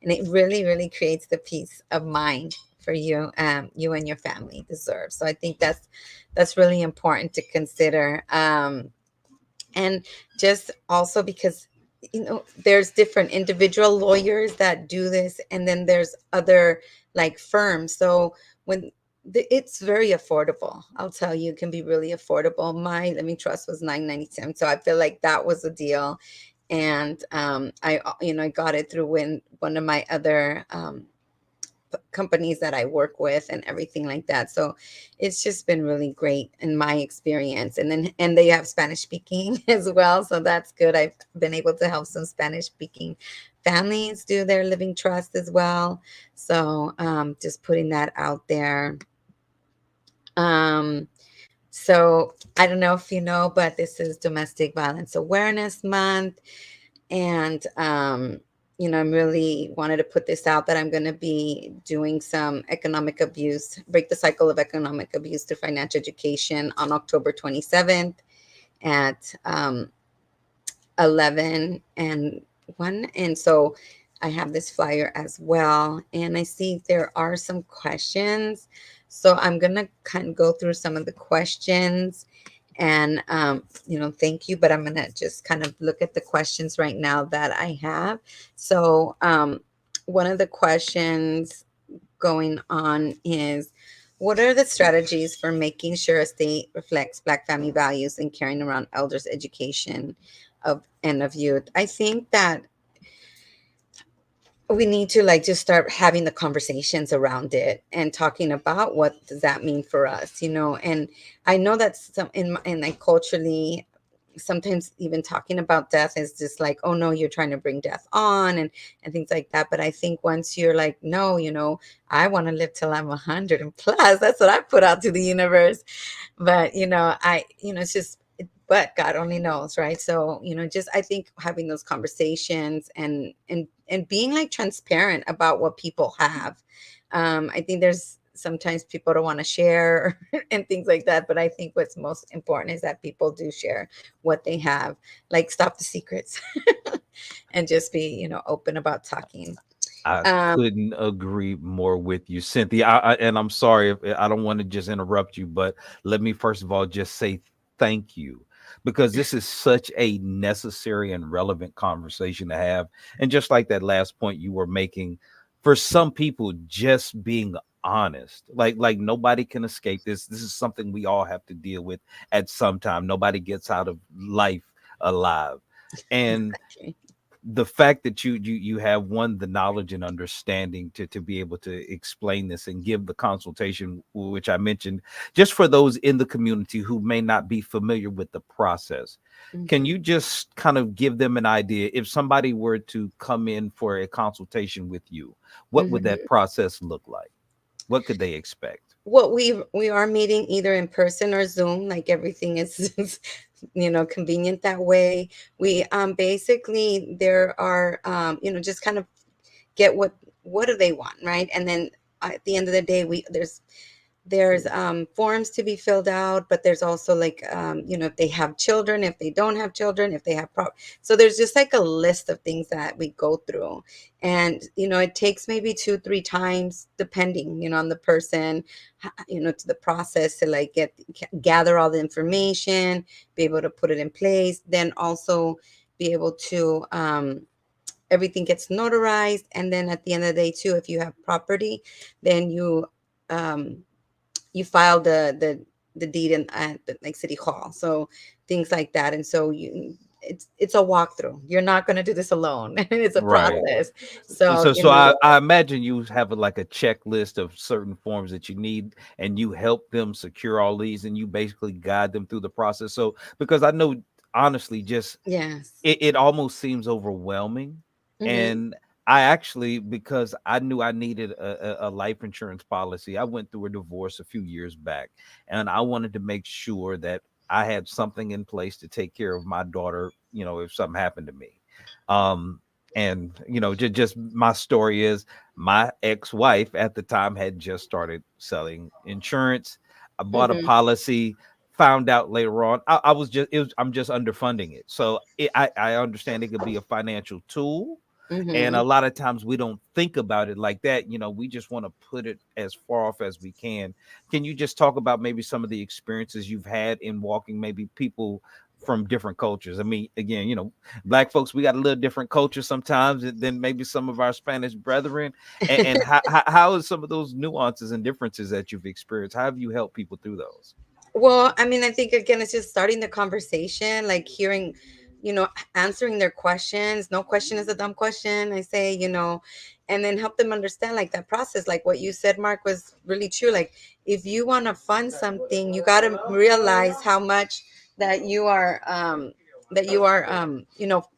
it really, really creates the peace of mind for you, you and your family deserve. So I think that's really important to consider. And just also because, there's different individual lawyers that do this, and then there's other, like, firms. So when it's very affordable, I'll tell you, it can be really affordable. My living trust was $9.97, so I feel like that was a deal. And I got it through when one of my other companies that I work with and everything like that. So it's just been really great in my experience. And they have Spanish speaking as well. So that's good. I've been able to help some Spanish speaking families do their living trust as well. So just putting that out there. Um, so I don't know if you know, but this is Domestic Violence Awareness Month. And I'm really wanted to put this out, that I'm going to be doing some economic abuse, break the cycle of economic abuse to financial education, on October 27th at 11 and 1. And so I have this flyer as well, and I see there are some questions, so I'm going to kind of go through some of the questions. And thank you, but I'm gonna just kind of look at the questions right now that I have. So one of the questions going on is, what are the strategies for making sure a state reflects Black family values and carrying around elders' education of youth? I think that we need to like just start having the conversations around it and talking about what does that mean for us, and I know that some in like culturally, sometimes even talking about death is just like, oh no, you're trying to bring death on, and things like that. But I think once you're like, no, I want to live till I'm 100 and plus, that's what I put out to the universe. But it's just, but God only knows, right? So just I think having those conversations and being like transparent about what people have. I think there's sometimes people don't want to share and things like that, but I think what's most important is that people do share what they have. Like, stop the secrets and just be open about talking. I um couldn't agree more with you, Cynthia. And I'm sorry if I don't want to just interrupt you, but let me first of all just say thank you, because this is such a necessary and relevant conversation to have. And just like that last point you were making, for some people, just being honest, like nobody can escape this. This is something we all have to deal with at some time. Nobody gets out of life alive. And exactly. the fact that you have one, the knowledge and understanding to be able to explain this and give the consultation, which I mentioned, just for those in the community who may not be familiar with the process. Can Hmm. you just kind of give them an idea, if somebody were to come in for a consultation with you, what would that Hmm. process look like? What could they expect? Well, we are meeting either in person or Zoom. Like, everything is convenient that way. We basically, there are just kind of get what do they want, right? And then at the end of the day, we there's forms to be filled out, but there's also like if they have children, if they don't have children, if they have so there's just like a list of things that we go through. And it takes maybe 2 3 times, depending on the person, to the process, to like gather all the information, be able to put it in place, then also be able to everything gets notarized. And then at the end of the day too, if you have property, then um you file the deed in at the, like, city hall, so things like that. And so it's a walkthrough. You're not going to do this alone. It's a Right. process. So So I imagine you have like a checklist of certain forms that you need, and you help them secure all these, and you basically guide them through the process. So because I know, honestly, just yes. it almost seems overwhelming. Hmm. And I actually, because I knew I needed a life insurance policy, I went through a divorce a few years back, and I wanted to make sure that I had something in place to take care of my daughter, if something happened to me. Um, and just my story is, my ex-wife at the time had just started selling insurance. I bought a Hmm. policy, found out later on I'm just underfunding it. So I understand it could be a financial tool, and Hmm. a lot of times we don't think about it like that. We just want to put it as far off as we can. Can you just talk about maybe some of the experiences you've had in walking maybe people from different cultures? I mean, again, black folks, we got a little different culture sometimes than maybe some of our Spanish brethren. And how is some of those nuances and differences that you've experienced? How have you helped people through those? Well, I mean, I think again, it's just starting the conversation, like hearing, answering their questions. No question is a dumb question, I say, and then help them understand like that process. Like what you said, Mark, was really true. Like, if you want to fund something, you got to realize how much that you are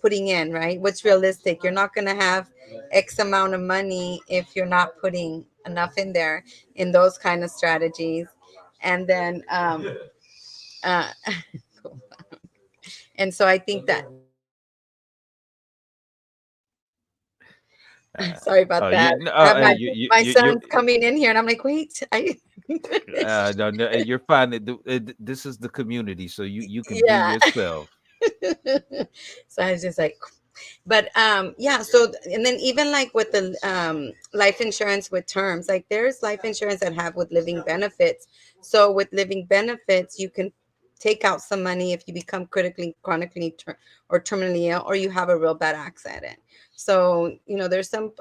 putting in, right? What's realistic? You're not going to have X amount of money if you're not putting enough in there, in those kind of strategies. And then uh, and so I think that Uh, sorry about oh, that. you, no, I have my you're son's coming in here, and I'm like, wait, I no, no, you're fine. This is the community, so you can be yeah. yourself. So I was just like, but yeah. So and then even like with the life insurance with terms, like there's life insurance that have with living benefits. So with living benefits, you can take out some money if you become critically, chronically, or terminally ill, or you have a real bad accident. So, there's some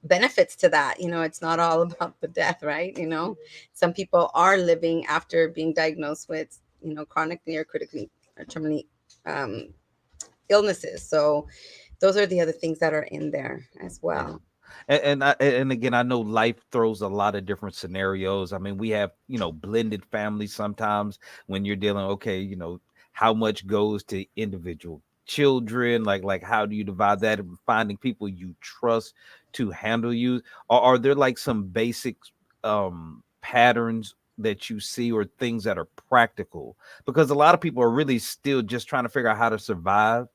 benefits to that. It's not all about the death, right? Some people are living after being diagnosed with, chronically or critically or terminally um, illnesses. So, those are the other things that are in there as Yeah. well. And again, I know life throws a lot of different scenarios. I mean, we have, blended families sometimes when you're dealing, okay, how much goes to individual children, like how do you divide that, and finding people you trust to handle you? Or are there like some basic patterns that you see, or things that are practical? Because a lot of people are really still just trying to figure out how to survive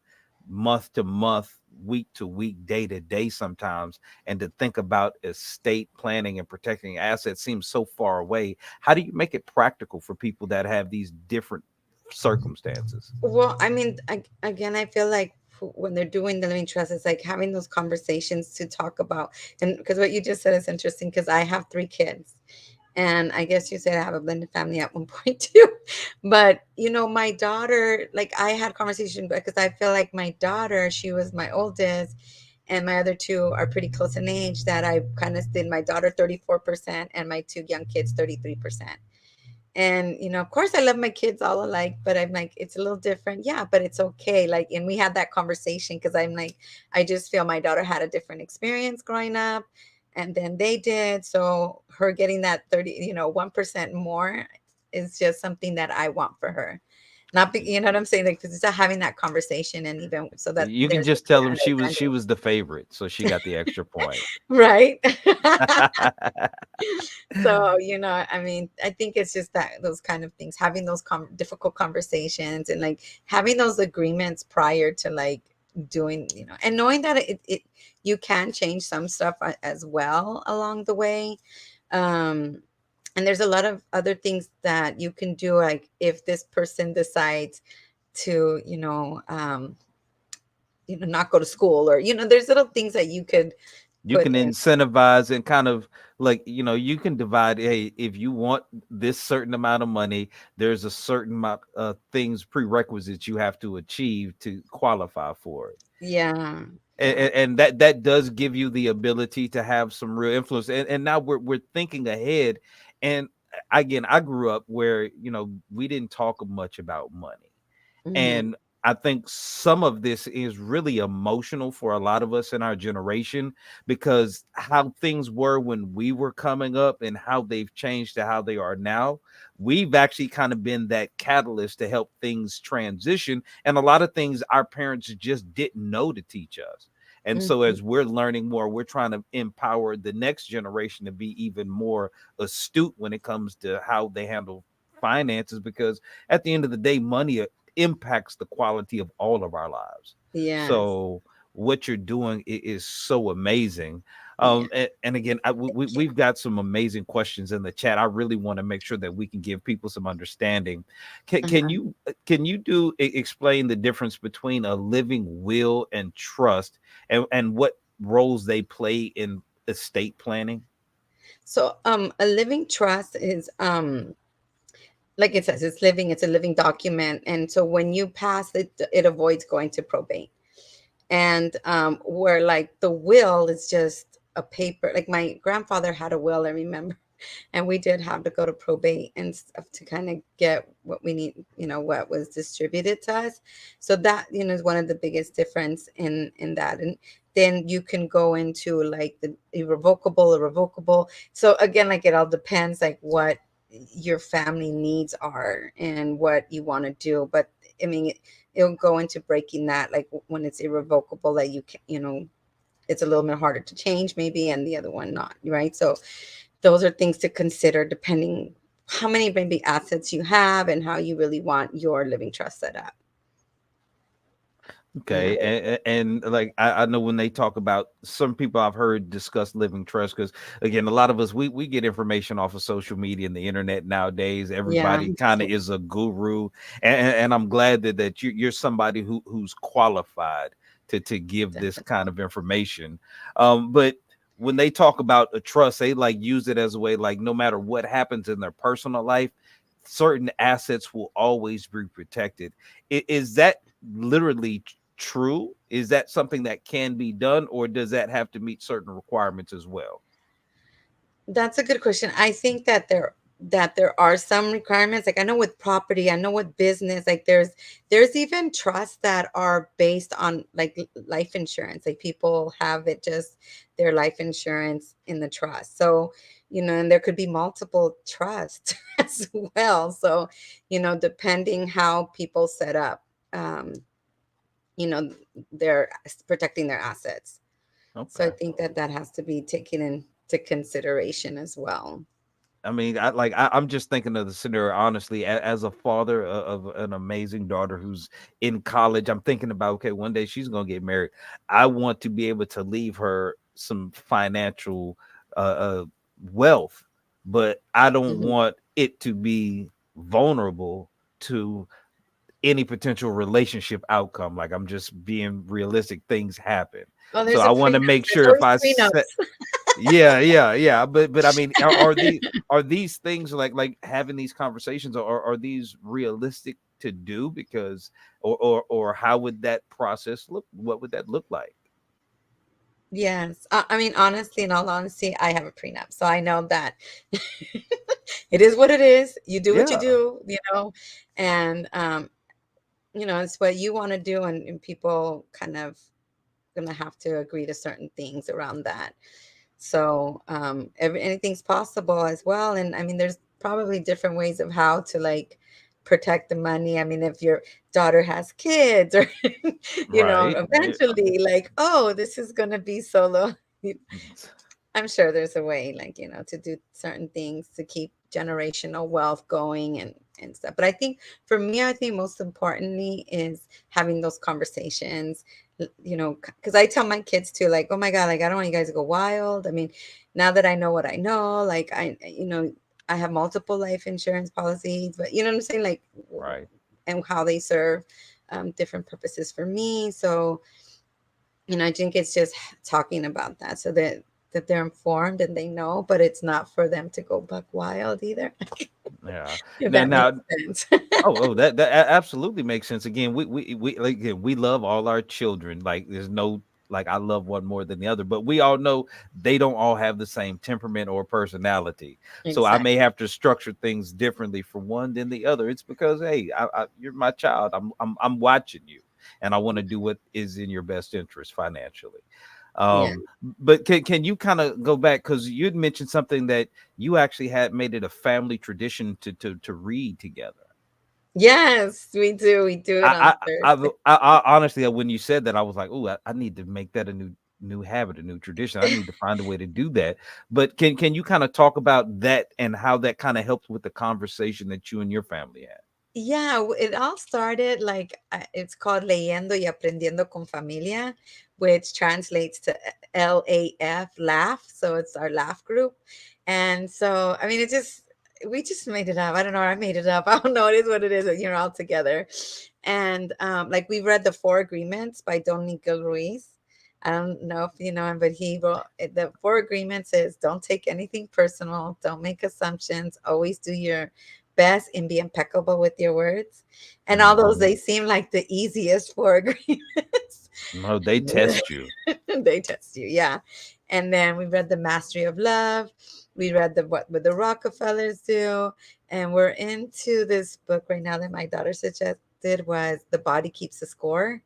month to month, week to week, day to day sometimes, and to think about estate planning and protecting assets seems so far away. How do you make it practical for people that have these different circumstances? Well, I mean, again, I feel like when they're doing the living trust, it's like having those conversations to talk about. And because what you just said is interesting, because I have 3 kids. And I guess you said I have a blended family at one point too. But, my daughter, like I had conversation because I feel like my daughter, she was my oldest, and my other two are pretty close in age, that I kind of did my daughter 34% and my two young kids 33%. And of course I love my kids all alike, but I'm like, it's a little different. Yeah, but it's okay. Like, and we had that conversation because I'm like, I just feel my daughter had a different experience growing up, and then they did. So her getting that 30, 1% more is just something that I want for her. Not be, you know what I'm saying? Like, because it's having that conversation, and even so that You can there's a just tell clear them she understanding. was the favorite, so she got the extra point. Right. So, I mean, I think it's just that those kind of things, having those difficult conversations, and like having those agreements prior to like doing, and knowing that you can change some stuff as well along the way. Um, and there's a lot of other things that you can do, like if this person decides to, not go to school, or, there's little things that you could You put can in. incentivize and kind of like, you can divide, hey, if you want this certain amount of money, there's a certain amount of things, prerequisites you have to achieve to qualify for it. Yeah. and, Yeah. and that does give you the ability to have some real influence. And now we're thinking ahead. And again, I grew up where we didn't talk much about money. Hmm. And I think some of this is really emotional for a lot of us in our generation, because how things were when we were coming up and how they've changed to how they are now. We've actually kind of been that catalyst to help things transition. And a lot of things our parents just didn't know to teach us. And so Hmm. as we're learning more, we're trying to empower the next generation to be even more astute when it comes to how they handle finances, because at the end of the day, money impacts the quality of all of our lives. Yes. So what you're doing is so amazing. Yeah. And again, Thank you. we've got some amazing questions in the chat. I really want to make sure that we can give people some understanding. Can Uh-huh. you explain the difference between a living will and trust, and what roles they play in estate planning? So, a living trust is, like it says, it's living. It's a living document, and so when you pass it, it avoids going to probate. And where like the will is just a paper. Like my grandfather had a will, I remember, and we did have to go to probate and stuff to kind of get what we need, what was distributed to us. So that, is one of the biggest difference in that. And then you can go into like the irrevocable or revocable. So again, like it all depends like what your family needs are and what you want to do. But I mean, it'll go into breaking that, like when it's irrevocable, that you can, it's a little bit harder to change maybe, and the other one not, right? So those are things to consider depending how many maybe assets you have and how you really want your living trust set up. Yeah. Okay, and like I know when they talk about, some people I've heard discuss living trust, because again, a lot of us we get information off of social media and the internet nowadays. Yeah. Everybody kind of is a guru, and I'm glad that you're somebody who's qualified to give this Definitely. kind of information. But when they talk about a trust, they like use it as a way, like no matter what happens in their personal life, certain assets will always be protected. Is that literally true? Is that something that can be done, or does that have to meet certain requirements as well? That's a good question. I think that there are some requirements. Like I know with property, I know with business, like there's even trusts that are based on like life insurance. Like people have it just their life insurance in the trust. So, and there could be multiple trusts as well. So, depending how people set up, um, you know, they're protecting their assets. So I Okay. think that that has to be taken into consideration as well. I mean, I'm just thinking of the scenario honestly, as a father of an amazing daughter who's in college. I'm thinking about, okay, one day she's gonna get married. I want to be able to leave her some financial uh wealth, but I don't Mhm. want it to be vulnerable to any potential relationship outcome. Like, I'm just being realistic, things happen. Well, So there's I a want to prenup. make There's sure if always I set. prenups. Yeah, yeah, yeah. But I mean, are these things like having these conversations, or are these realistic to do? Because or how would that process look? What would that look like? Yes. I mean, honestly, in all honesty, I have a prenup. So I know that it is what it is. You do what you Yeah, do, and, it's what you want to do. And people kind of going to have to agree to certain things around that. So anything's possible as well. And I mean, there's probably different ways of how to like protect the money. I mean, if your daughter has kids or, right. Yeah. eventually like, oh, this is going to be solo. I'm sure there's a way, like, to do certain things to keep generational wealth going and stuff. But I think for me, I think most importantly is having those conversations, because I tell my kids too, like, oh my God, like, I don't want you guys to go wild. I mean, now that I know what I know, like, I have multiple life insurance policies, but you know what I'm saying? Like, Right. and how they serve different purposes for me. So, I think it's just talking about that so that they're informed and they know, but it's not for them to go buck wild either, Yeah. if Now, that makes now, sense. that absolutely makes sense. Again, we like, again, we love all our children. Like, there's no, like, I love one more than the other, but we all know they don't all have the same temperament or personality. So I may Exactly. have to structure things differently for one than the other. It's because, hey, you're my child. I'm watching you, and I want to do what is in your best interest financially. Yeah. But can you kind of go back, because you'd mentioned something that you actually had made it a family tradition to read together. Yes, we do. We do it on Thursday. Honestly, when you said that, I was like, oh, I need to make that a new habit, a new tradition. I need to find a way to do that. But can you kind of talk about that and how that kind of helps with the conversation that you and your family had? Yeah, it all started like it's called Leyendo y Aprendiendo con Familia, which translates to LAF, laugh. So it's our laugh group. And so, I mean, we just made it up. I don't know. I made it up. I don't know. It is what it is, all together. And like we read The Four Agreements by Don Miguel Ruiz. I don't know if you know him, but he wrote the Four Agreements is don't take anything personal, don't make assumptions, always do your best and be impeccable with your words. And all those, Mhm. they seem like the easiest four agreements. No, they test you. They test you, yeah. And then we read The Mastery of Love. We read the What Would the Rockefellers Do? And we're into this book right now that my daughter suggested was The Body Keeps the Score.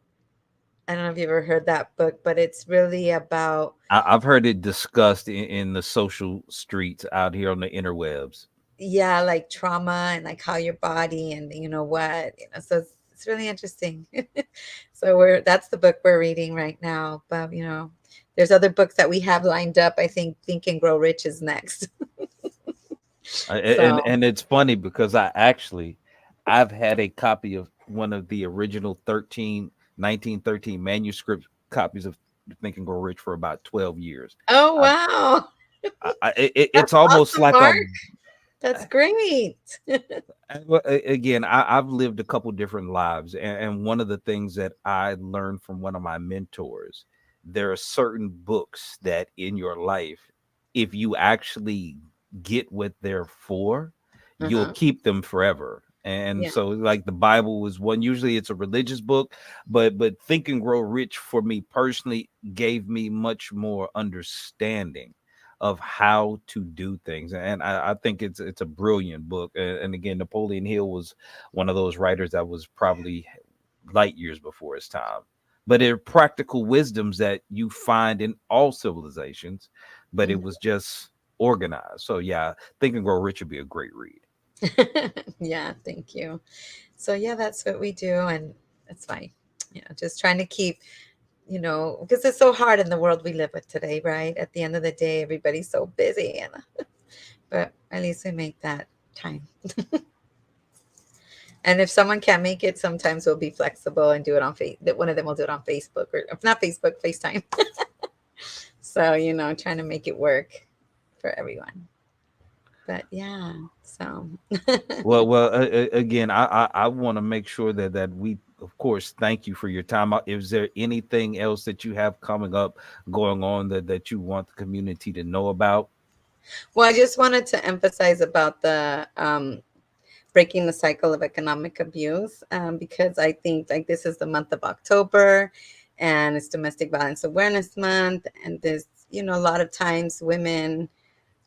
I don't know if you ever heard that book, but it's really about, I've heard it discussed in the social streets out here on the interwebs. yeah, like trauma and like how your body and so it's really interesting. So that's the book we're reading right now. But there's other books that we have lined up. I think and Grow Rich is next. And So, and it's funny because I've had a copy of one of the original 1913 manuscript copies of Think and Grow Rich for about 12 years. oh I, wow. it's That's almost awesome, like a Mark. That's great. well, again, I've lived a couple different lives, and one of the things that I learned from one of my mentors, there are certain books that in your life, if you actually get what they're for, you'll Uh-huh. keep them forever. And Yeah. so like the Bible was one, usually it's a religious book, but Think and Grow Rich for me personally gave me much more understanding of how to do things. And I think it's a brilliant book. And again, Napoleon Hill was one of those writers that was probably light years before his time. But they're practical wisdoms that you find in all civilizations, but it Mhm. was just organized. So yeah, Think and Grow Rich would be a great read. Yeah, thank you. So yeah, that's what we do, and that's fine. Just trying to keep, because it's so hard in the world we live with today, right? At the end of the day, everybody's so busy, and but at least we make that time. And if someone can't make it, sometimes we'll be flexible and do it on face. That one of them will do it on Facebook, or if not Facebook, FaceTime. So trying to make it work for everyone. But yeah, so Again, I want to make sure that we, of course, thank you for your time. Is there anything else that you have coming up, going on that you want the community to know about? well, I just wanted to emphasize about the breaking the cycle of economic abuse, because I think like this is the month of October, and it's Domestic Violence Awareness Month, and there's a lot of times women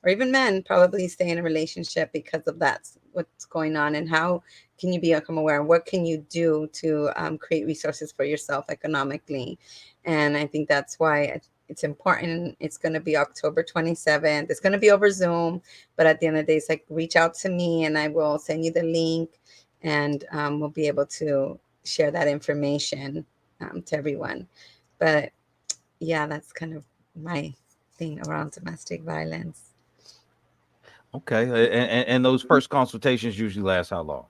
or even men probably stay in a relationship because of what's going on. And how can you become aware, and what can you do to create resources for yourself economically? And I think that's why it's important. It's going to be October 27th. It's going to be over Zoom, but at the end of the day, it's like reach out to me and I will send you the link, and we'll be able to share that information to everyone. But yeah, that's kind of my thing around domestic violence. Okay, and those first consultations usually last how long?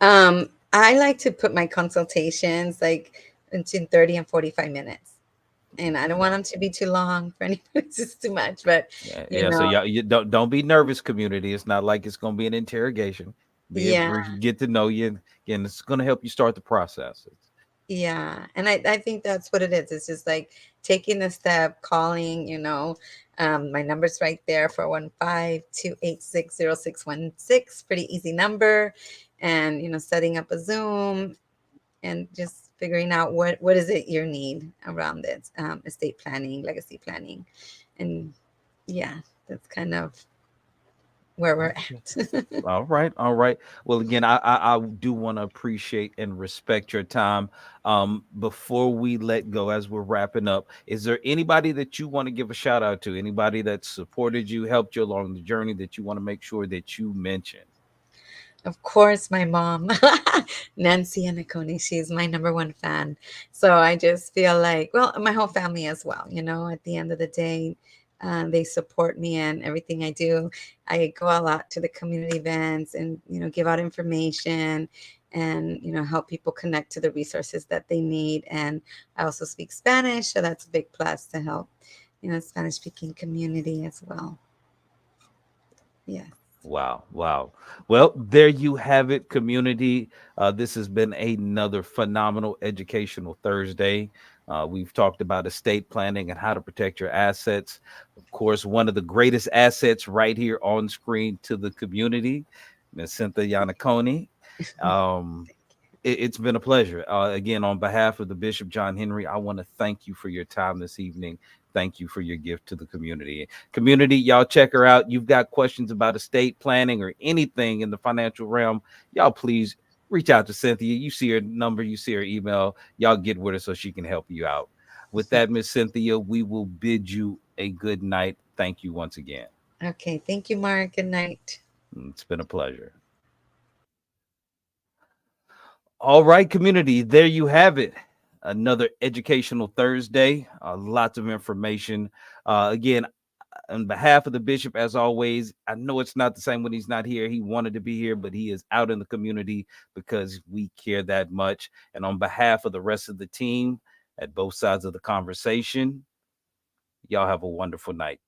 I like to put my consultations like between 30 and 45 minutes. And I don't want Okay. them to be too long for anybody. It's just too much. But, Yeah, you yeah. So know, y'all, you don't be nervous, community. It's not like it's gonna be an interrogation. Be a yeah, brief get to know you. Again, it's gonna help you start the process. yeah. And I think that's what it is. It's just like taking the step, calling, my number's right there, 415-286-0616. Pretty easy number. And, setting up a Zoom and just figuring out what is it you need around this, estate planning, legacy planning. And yeah, that's kind of where we're Okay. at. All right, all right. Well, again, I do want to appreciate and respect your time. Before we let go, as we're wrapping up, is there anybody that you want to give a shout out to? Anybody that supported you, helped you along the journey that you want to make sure that you mention? Of course, my mom, Nancy Yannacone, she's my number one fan. So I just feel like, well, my whole family as well, at the end of the day, they support me in everything I do. I go a lot to the community events and, give out information and, help people connect to the resources that they need. And I also speak Spanish, so that's a big plus to help, Spanish speaking community as well. Yeah. Wow, wow. Well, there you have it, community. This has been another phenomenal educational Thursday. We've talked about estate planning and how to protect your assets. Of course, one of the greatest assets right here on screen to the community, Miss Cynthia Yannacone. Um, it's been a pleasure. Again, on behalf of the Bishop John Henry, I want to thank you for your time this evening. Thank you for your gift to the community. Community, y'all check her out. You've got questions about estate planning or anything in the financial realm, y'all please reach out to Cynthia. You see her number, you see her email. Y'all get with her so she can help you out. With that, Miss Cynthia, we will bid you a good night. Thank you once again. Okay. Thank you, Mark. Good night. It's been a pleasure. All right, community, there you have it. Another educational Thursday. Lots of information. Again, on behalf of the bishop, as always, I know it's not the same when he's not here. He wanted to be here, but he is out in the community because we care that much. And on behalf of the rest of the team at both sides of the conversation, y'all have a wonderful night.